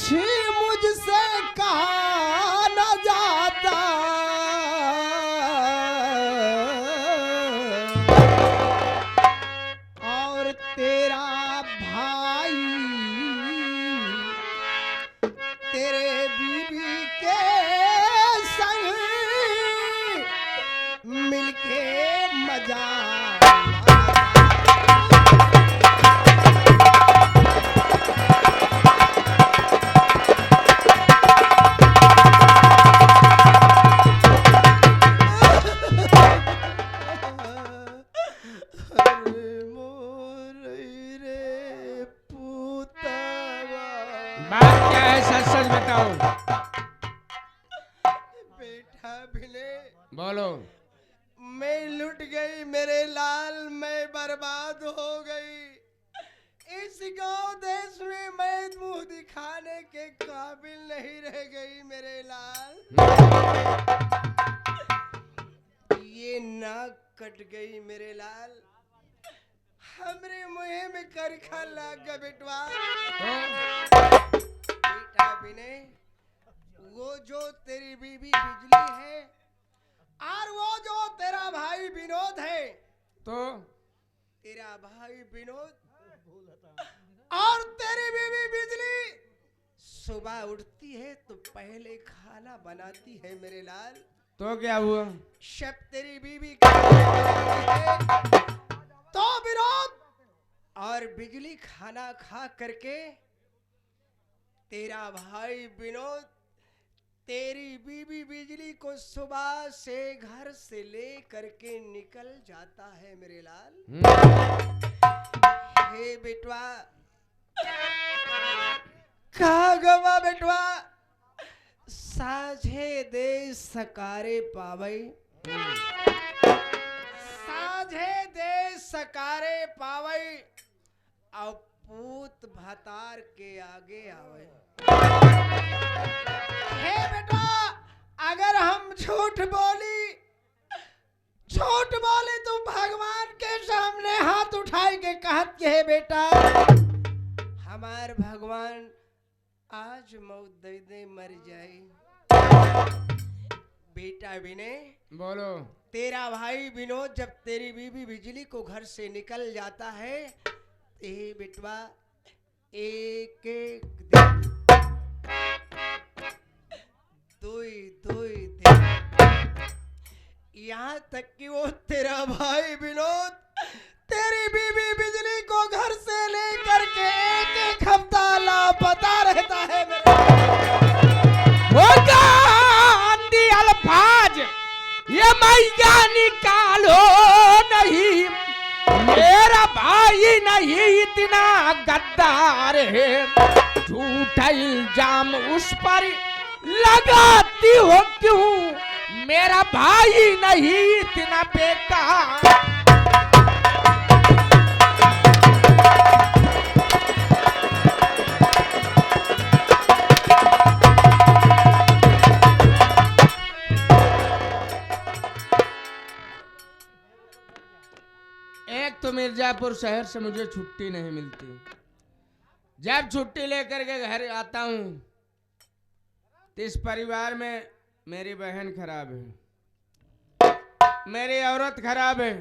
कुछ मुझसे कहा न जाता, और तेरा भाई तेरे बीवी के संग मिलके मजा बात क्या है, सच सच बताओ। बेटा भिले, बोलो। मैं लुट गई मेरे लाल, मैं बर्बाद हो गई। इस गांव देश में मैं मुंह दिखाने के काबिल नहीं रह गई मेरे लाल। ये नाक कट गई मेरे लाल, हमरे मुंह में करखा लग गया बेटवा। बेटा विनय, वो जो तेरी बीवी बिजली है और वो जो तेरा भाई विनोद है, तो तेरा भाई विनोद और तेरी बीवी बिजली सुबह उठती है तो पहले खाना बनाती है मेरे लाल। तो क्या हुआ? शब तेरी बीवी है तो विनोद और बिजली खाना खा करके तेरा भाई विनोद तेरी बीवी बिजली को सुबह से घर से ले करके निकल जाता है मेरे लाल। हे बेटवा, कहाँ गवा बेटवा, साझे दे सकारे पावई, साझे दे सकारे पावई, और पूत भतार के आगे आवे। हे बेटा, अगर हम झूठ बोली तो भगवान के सामने हाथ उठाई के कहत के है बेटा, हमार भगवान आज मौत दे दे मर जाए। बेटा विनय, बोलो। तेरा भाई विनोद जब तेरी बीवी बिजली को घर से निकल जाता है, ए बेटवा, एक एक दिन, दुई दिन, यहाँ तक कि वो तेरा भाई विनोद तेरी बीवी बिजली को घर से लेकर के एक एक हफ्ता लापता रहता है मेरे। होगा अंधी अल्फाज ये मैया निकालो नहीं, मेरा भाई नहीं इतना गद्दार है, झूठा इल्जाम उस पर लगाती हो क्यों, मेरा भाई नहीं इतना बेकार। एक तो मिर्जापुर शहर से मुझे छुट्टी नहीं मिलती, जब छुट्टी लेकर के घर आता हूं तो इस परिवार में मेरी बहन खराब है, मेरी औरत खराब है,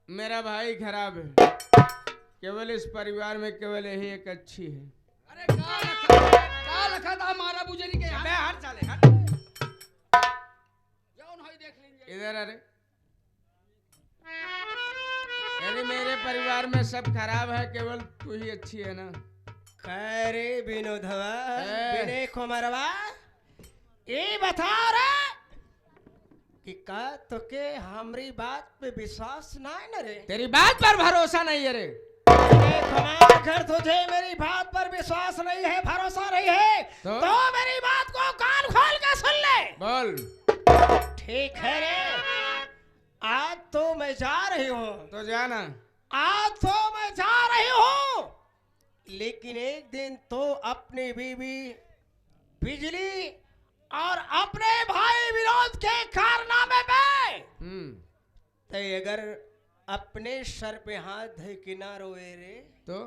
मेरा भाई खराब है, केवल इस परिवार में केवल यही एक अच्छी है। अरे का लखा था हमारा बुजरी के यहाँ? हर साले हट। जाओ ना देख लेंगे। इधर अरे, यानी मेरे परिवार में सब खराब है, केवल तू ही अच्छी है ना। खैरे विनोदवा, ए। विनय कुमारवा, ये बता रे कि का तो के हमारी बात पे विश्वास ना है न रे? तेरी बात पर भरोसा नहीं है रे। कुमार, अगर तुझे मेरी बात पर विश्वास नहीं है, भरोसा नहीं है, तो मेरी बात को कान खोल के सुन ले। बोल। ठीक है रे, आज तो मैं जा रही हूँ, तो जाना। आज तो मैं जा रही हूँ, लेकिन एक दिन तो अपनी बीवी बिजली और अपने भाई विनोद के कारनामे में तो अगर अपने सर पे हाथ धे के ना रोए रे, तो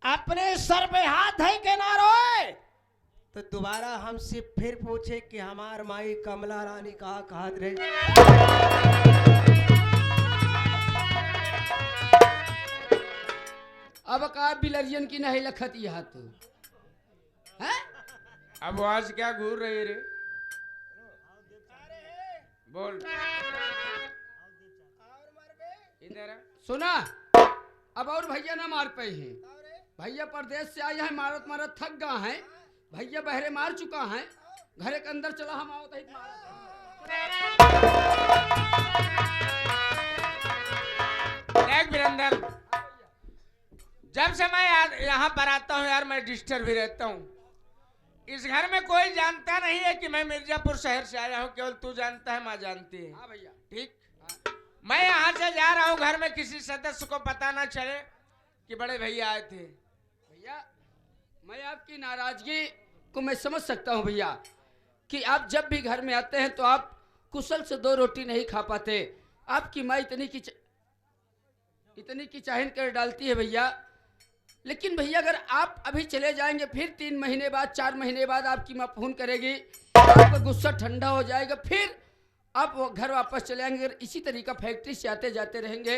अपने सर पे हाथ है के ना रोए, तो दोबारा हमसे फिर पूछे कि हमार माई कमला रानी कहा कहा रहे। अब का बिलरियन की नहीं लखत यह तो हैं? अब आज क्या घूर रही रे? बोल। इधर आ। सुना, अब और भैया ना मार पे हैं। भैया परदेश से आए हैं, मारत मारत थक गए हैं। भैया बहरे मार चुका है, घरे के अंदर चला हम आओ तही देख वीरेंद्र, जब से मैं यहाँ पर आता हूँ यार, मैं डिस्टर्ब भी रहता हूँ। इस घर में कोई जानता नहीं है कि मैं मिर्जापुर शहर से आया हूँ, केवल तू जानता है, माँ जानती है। हाँ भैया। ठीक, मैं यहाँ से जा रहा हूँ, घर में किसी सदस्य को पता ना चले कि बड़े भैया आए थे। भैया मैं आपकी नाराजगी को मैं समझ सकता हूँ भैया, कि आप जब भी घर में आते हैं तो आप कुशल से 2 रोटी नहीं खा पाते। आपकी माँ इतनी की चाहन कर डालती है भैया। लेकिन भैया अगर आप अभी चले जाएंगे, फिर 3 महीने बाद 4 महीने बाद आपकी माँ फोन करेगी, आपका गुस्सा ठंडा हो जाएगा, फिर आप वो घर वापस चले आएंगे। अगर इसी तरीका फैक्ट्री से आते जाते रहेंगे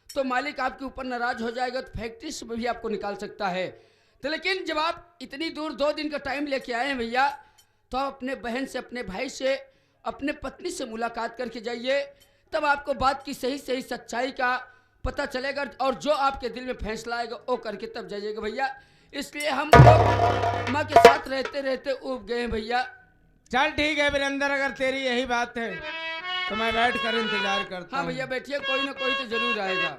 तो मालिक आपके ऊपर नाराज हो जाएगा, तो फैक्ट्री से भी आपको निकाल सकता है। तो लेकिन जब आप इतनी दूर 2 दिन का टाइम लेके आए हैं भैया, तो आप अपने बहन से, अपने भाई से, अपने पत्नी से मुलाकात करके जाइए, तब आपको बात की सही सही सच्चाई का पता चलेगा, और जो आपके दिल में फैसला आएगा वो करके तब जाइएगा भैया। इसलिए हम लोग माँ के साथ रहते रहते उब गए हैं भैया। चल ठीक है वीरेंद्र, अगर तेरी यही बात है तो मैं बैठ कर इंतजार करता हाँ हूँ। भैया बैठिए, कोई ना कोई तो जरूर आएगा।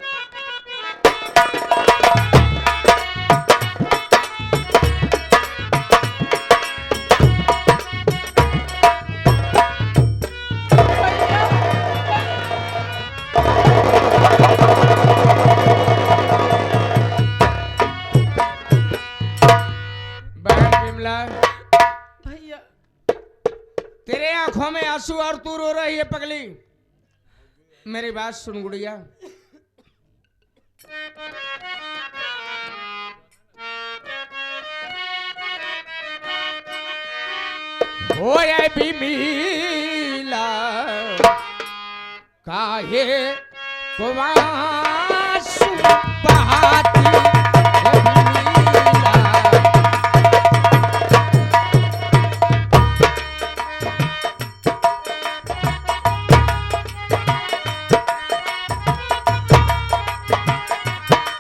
बहन विमला, भैया तेरे आंखों में आंसू और तू रो रही है पगली। मेरी बात सुन गुड़िया, हो ये भी मिला काहे कुआंसू बहाती है मिला।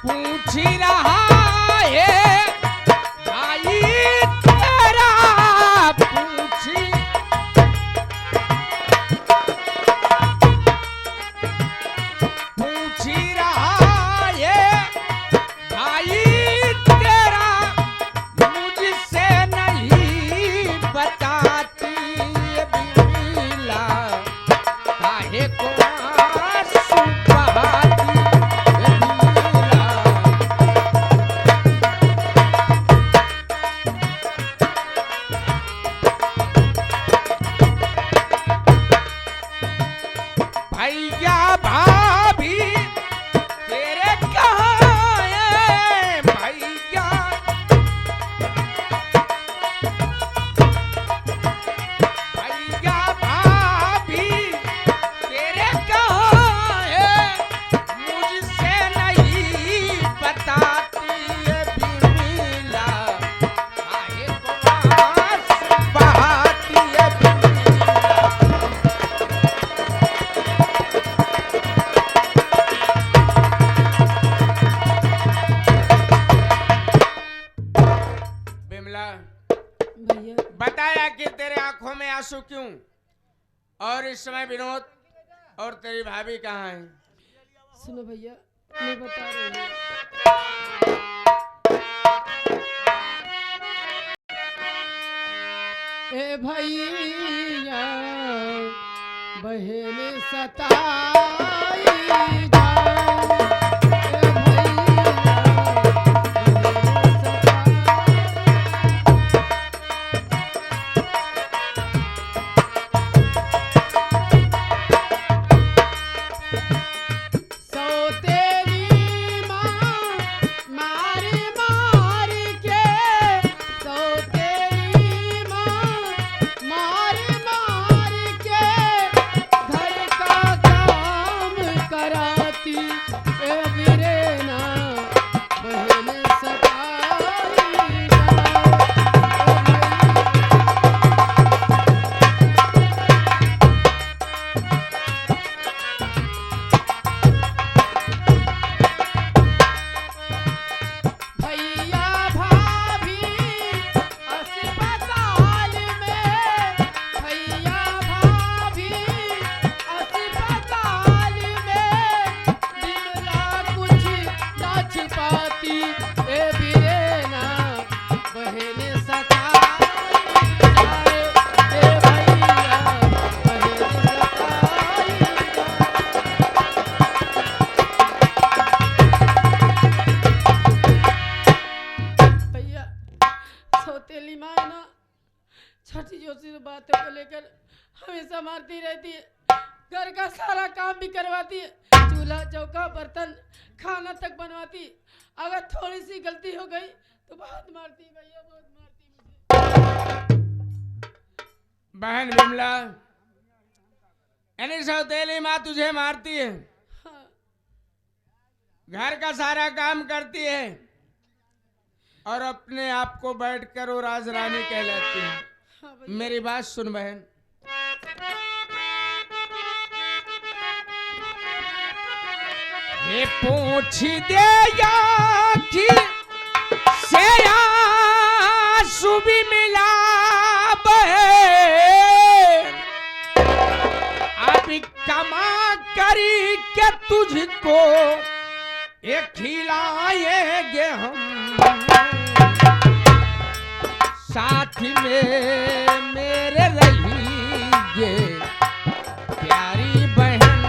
पूछ ही रहा है भाई तेरा, पूछ ही रहा है भाई तेरा, मुझसे नहीं बताती बिला काहे को आंसू बहाती बिला। भैया भाभी तेरे कहाँ हैं भैया, भैया भाभी तेरे कहाँ हैं, मुझसे नहीं बताती है बिरला काहे को आंसू बहाती है बिरला। बिमला, भैया बताया कि तेरे आंखों में आंसू क्यों, और इस समय विनोद और तेरी भाभी कहाँ हैं? सुनो भैया, मैं बता रही हूँ। ए भैया बहन सताई जाए, ए भैया बहन सताई। सो तेरी माँ मारी माँ सी बातों को लेकर हमेशा मारती रहती है। घर का सारा काम भी करवाती है, चूल्हा चौका बर्तन खाना तक बनवाती। अगर थोड़ी सी गलती हो गई तो बहुत मारती भैया, बहुत मारती मुझे। बहन विमला, यानी सौतेली माँ तुझे मारती है, हाँ, घर का सारा काम करती है और अपने आप को बैठकर वो राजरानी कहलाती है। हाँ भैया। मेरी बात सुन बहन, ये पूछ दे या कि से आंसू भी मिला बहन, अब कमा करी के तुझको एक खिलाएंगे हम, साथ में मेरे रहिए प्यारी बहन,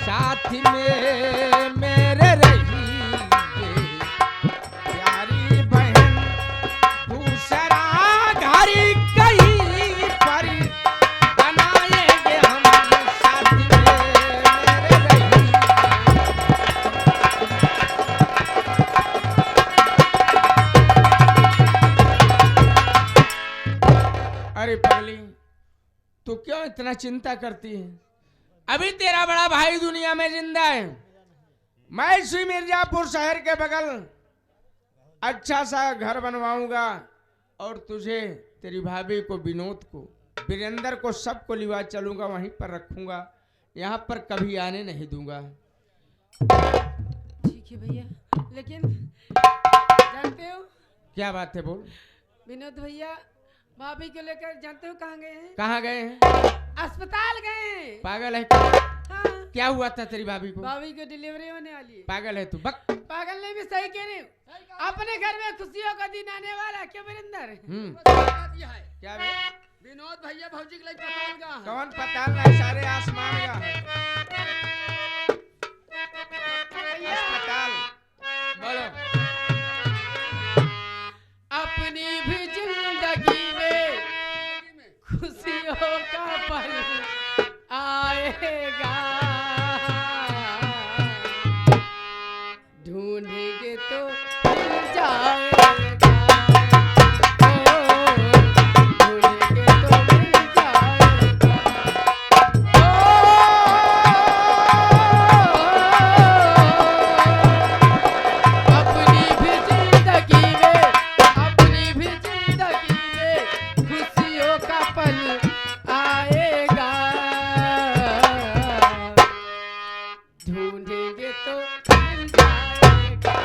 साथ में मेरे रहिए प्यारी बहन, दूसरा घर कहीं पर बनाएंगे हम, साथ में मेरे रहिए। अरे पगली, तू क्यों इतना चिंता करती है? अभी तेरा बड़ा भाई दुनिया में जिंदा है। मैं इसी मिर्जापुर शहर के बगल अच्छा सा घर बनवाऊंगा और तुझे, तेरी भाभी को, विनोद को, वीरेंद्र को, सबको लिवा चलूंगा, वहीं पर रखूंगा, यहाँ पर कभी आने नहीं दूंगा। ठीक है भैया, लेकिन जानते हो क्या बात है, बोल। विनोद भैया भाभी को लेकर जानते हो कहाँ गए हैं? कहाँ गए हैं? अस्पताल गए हैं। पागल है क्या? हाँ, क्या हुआ था तेरी भाभी को? भाभी को डिलीवरी होने वाली है। पागल है तू, बक। पागल नहीं, भी सही कह रही हूँ। अपने घर में खुशियों का दिन आने वाला है, क्यों वीरेंद्र? क्या बे? विनोद भैया भौजी के लिए पताल का है। कौन पता नहीं, सारे आसमान का है अस्पताल। बोलो। अपनी भी जिंदगी में खुशियों का पल आएगा, ढूंढेंगे तो मिल जाएगा, ढूंढेंगे तो मिल जाएगा। अपनी भी जिंदगी में, अपनी भी जिंदगी में खुशियों का पल आएगा, ढूंढेंगे तो मिल जाएगा।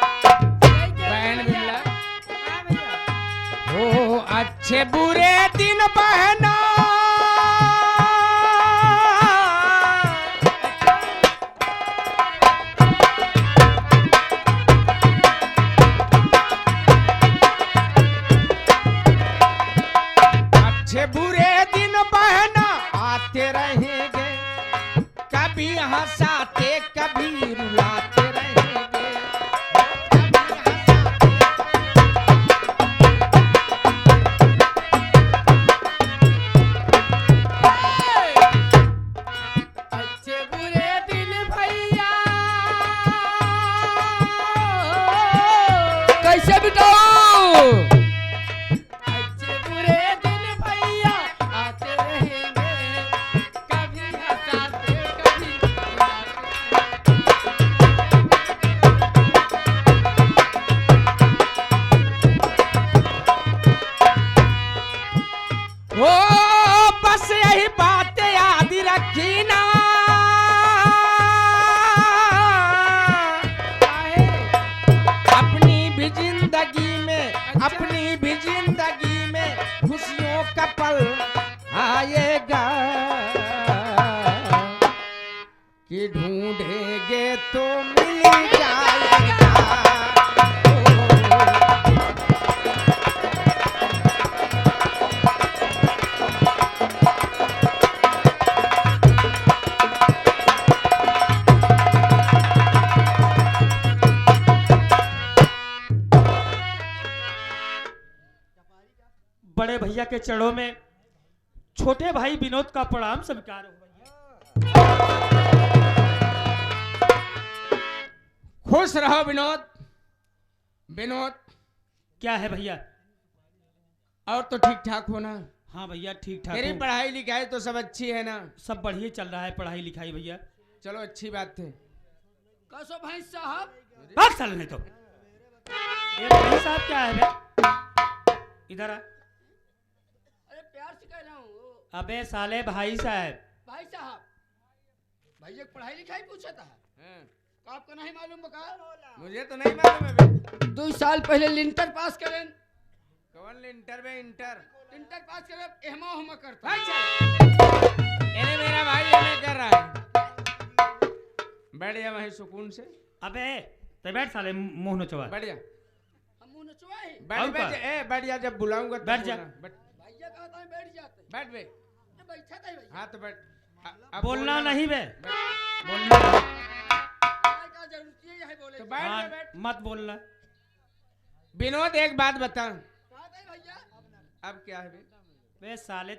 बहन विमला, हाँ भैया। ओ अच्छे बुरे दिन बहना, अच्छे बुरे दिन बहना आते रहेंगे, कभी हंसाते कभी रुलाते रहेंगे, कभी हंसाते अच्छे बुरे दिन भैया, कैसे बिताओ? अच्छे बुरे दिन भैया आते रहेंगे, कभी हंसाते कभी रुलाते। ओ बस यही बात याद रखी ना, काहे? अपनी भी जिंदगी में, अपनी भी जिंदगी में खुशियों का पल आएगा, कि ढूंढेंगे तो मिल जाएगा। ओ, बड़े भैया के चरणों में छोटे भाई विनोद का प्रणाम स्वीकार हो भैया। खुश रहो विनोद। विनोद, क्या है भैया? और तो ठीक ठाक हो ना? हाँ भैया ठीक ठाक तेरी हूँ। पढ़ाई लिखाई तो सब अच्छी है ना? सब बढ़िया चल रहा है पढ़ाई लिखाई भैया। चलो अच्छी बात है। कसो भाई साहब, भाग साले नहीं तो। ये भाई साहब क्या है बे? इधर आ। अरे प्यार से कह रहा हूँ। अबे साले भाई साहब। भाई साहब, भैया पढ़ाई लिखाई पूछा था, हाँ, तो आपको नहीं मालूम बका? मुझे तो नहीं मालूम है बे। 2 साल पहले लिंटर पास करें। कौन इंटर में इंटर? इंटर पास करे एहमा हुमा करता। भाग चल। ये मेरा भाई एमए कर रहा है। बैठ जा वहीं सुकून से। अबे तो बैठ साले मुंह नचवा। बैठ जा। हम मुंह नचवाए। बैठ और बैठ का? ए बैठ जा, जब बुलाऊंगा तब बैठ जा। बोलना। बैठ भैया कहता है बैठ जाते। बैठ बे। ये बैठा था भैया। हाँ तो बैठ। अब बोलना नहीं बे। बैठ। बोलना नहीं। पढ़ाई का जरूरत है यही बोले। तो बैठ हाँ, बे, बैठ। मत बोलना। विनोद एक बात बता। कहा था भैया? अब क्या है बे? बे साले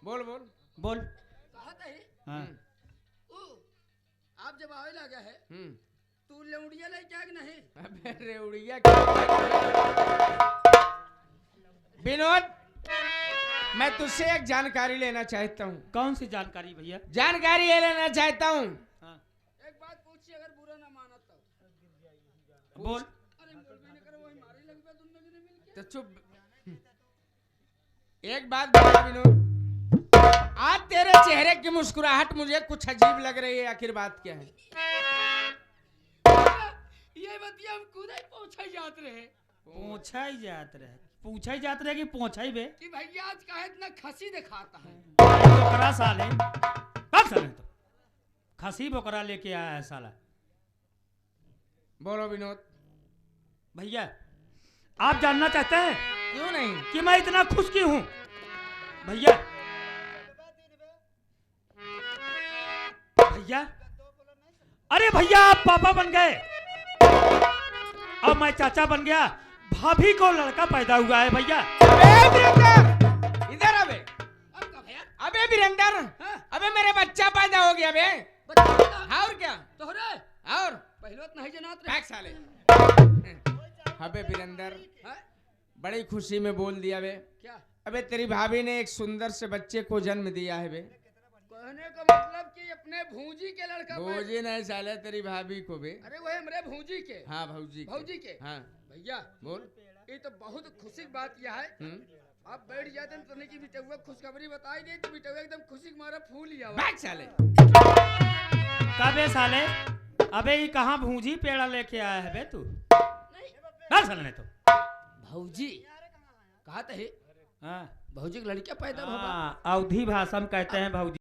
बोल बोल। बोल। कहा था ही? हाँ। आप जब आवे लगा है, तू लौड़िया ले क्या कि नहीं? अबे रेउड़िया क्या? विनोद, मैं तुझसे एक जानकारी लेना चाहता हूँ। कौन सी जानकारी भैया? जानकारी ये लेना चाहता हूँ। हाँ। एक बात पूछिए, अगर बुरा ना माना तो। बोल। अरे बोल भी नहीं करो, वही मारे लग गया तुम लोगों ने मिलके। तो चुप। एक बात बता विनोद, आज तेरे चेहरे की मुस्कुराहट मुझे कुछ अजीब लग रही है। आखिर बात क्या है? ये बतिया हम खुद ही पूछा जात रहे पूछा ही जात रहे। पूछा ही जात रहे कि पूछा ही बे। कि भैया आज काहे इतना खसी दिखाता है। बोकरा साले। भाग साले तो। खसी बोकरा लेके आया है साला। बोलो विनोद। भैया आप जानना चाहते हैं क्यों नहीं? कि मैं इतना खुश क्यों हूं? भैया भैया अरे भैया आप पापा बन गए और मैं चाचा बन गया। भाभी को लड़का पैदा हुआ है भैया। अबे वीरेंद्र, इधर अबे। अब का भैया? अबे वीरेंद्र, अबे मेरे बच्चा पैदा हो गया बे। बच्चा पैदा? हाँ, और क्या? तोहरे और पहलवत नहीं जनात बैक रहे। साले। अबे वीरेंद्र, हैं? बड़ी खुशी में बोल दिया बे। क्या अबे तेरी भाभी ने एक सुंदर से बच्चे को जन्म दिया है बे। कहने का मतलब कि अपने भूजी के लड़का भौजी नहीं साले, तेरी भाभी को बे। अरे वही हमरे भूजी के। हाँ भौजी के। भौजी के। हाँ भैया बोल। ये तो बहुत खुशी की बात यह है। आप बैठ जाते हैं तो नहीं कि बिटुआ खुशखबरी बताई दे तो बिटुआ एकदम खुशी के मारा फूल लिया हुआ। बैक साले। कबे साले? अबे ये कहाँ भूजी पेड़ा लेके आया है बे तू? नहीं ना साले नहीं तो। भौजी कहा था हाँ भौजी की लड़कियां पैदा हुआ। हाँ, अवधी भाषा में कहते हैं भौजी।